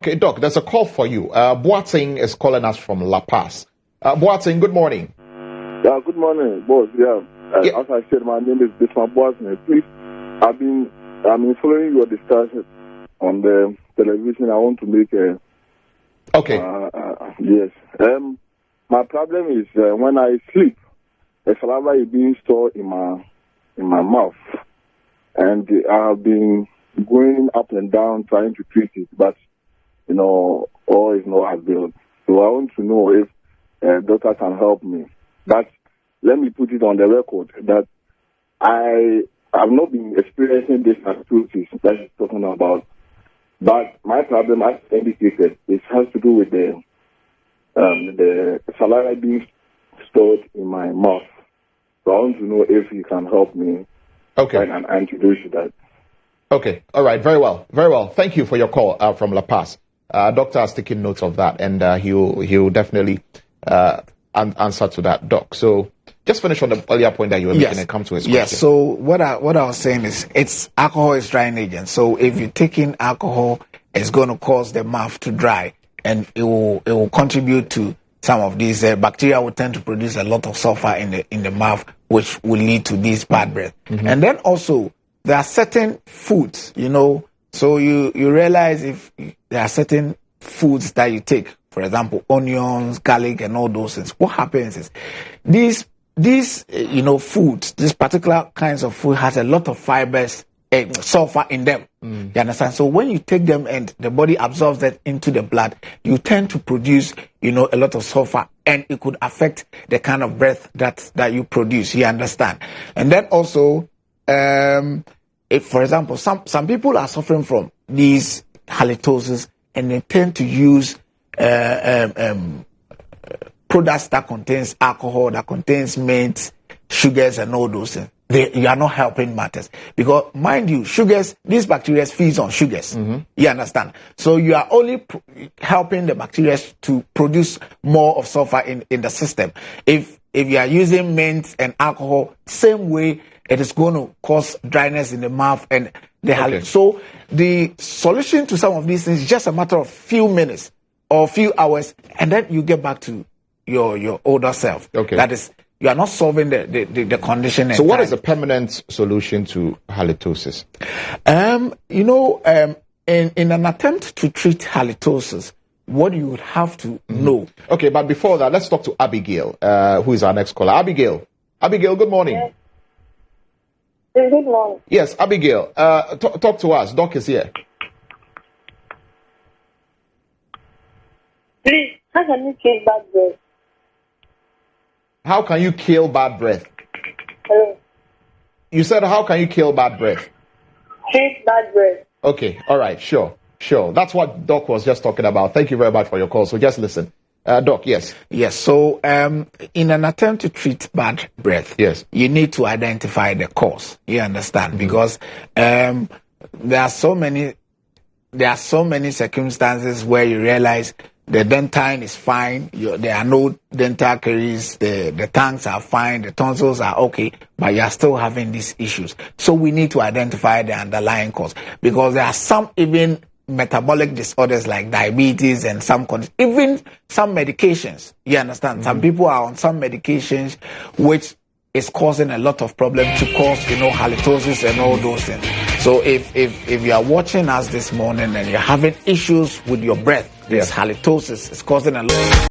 Okay, Doc, there's a call for you. Boating is calling us from La Paz. Boating, good morning. Yeah, good morning, boss. As I said, my name is Bismarck Boating. Please, I've been following your discussion on the television. I want to make a... Okay. Yes. My problem is when I sleep, the saliva is being stored in my mouth, and I've been going up and down trying to treat it, but all is not available. So I want to know if doctor can help me. But let me put it on the record that I have not been experiencing this halitosis that he's talking about. But my problem, as indicated, it has to do with the saliva being stored in my mouth. So I want to know if you can help me find an antidote to that. Okay. All right. Very well. Very well. Thank you for your call from La Paz. Doctor has taken notes of that, and he'll definitely answer to that, Doc. So just finish on the earlier point that you were making and come to his question. Yes. So what I was saying is, alcohol is drying agent. So if you take in alcohol, it's going to cause the mouth to dry, and it will contribute to some of these bacteria will tend to produce a lot of sulfur in the mouth, which will lead to this bad breath. Mm-hmm. And then also there are certain foods, so you realize if there are certain foods that you take, for example, onions, garlic, and all those things. What happens is these foods, these particular kinds of food has a lot of fibers, sulfur in them. You understand? So when you take them and the body absorbs that into the blood, you tend to produce, a lot of sulfur, and it could affect the kind of breath that you produce. You understand? And then also, if, for example, some people are suffering from these halitosis, and they tend to use products that contains alcohol, that contains mint, sugars, and all those things. You are not helping matters, because, mind you, sugars, these bacteria feeds on sugars. Mm-hmm. You understand? So you are only helping the bacteria to produce more of sulfur in the system. If you are using mint and alcohol, same way, it is going to cause dryness in the mouth and the So the solution to some of these things is just a matter of few minutes or few hours, and then you get back to your older self. Okay. That is, you are not solving the condition. So what is a permanent solution to halitosis? In an attempt to treat halitosis, what you would have to know. Okay, but before that, let's talk to Abigail, who is our next caller. Abigail, good morning. Yes. Good morning. Yes, Abigail, talk to us. Doc is here. Please, how can you kill bad breath? How can you kill bad breath? Hello. You said, how can you kill bad breath? Treat bad breath. Okay, all right, sure. That's what Doc was just talking about. Thank you very much for your call. So just listen. Doc, yes. Yes, so in an attempt to treat bad breath, yes, you need to identify the cause. You understand? Because there are so many circumstances where you realize the dentine is fine, there are no dental caries, the tongues are fine, the tonsils are okay, but you are still having these issues. So we need to identify the underlying cause, because there are some even metabolic disorders like diabetes and even some medications. You understand? Some people are on some medications which is causing a lot of problems to cause, halitosis and all those things. So if you are watching us this morning and you're having issues with your breath, this halitosis is causing a lot.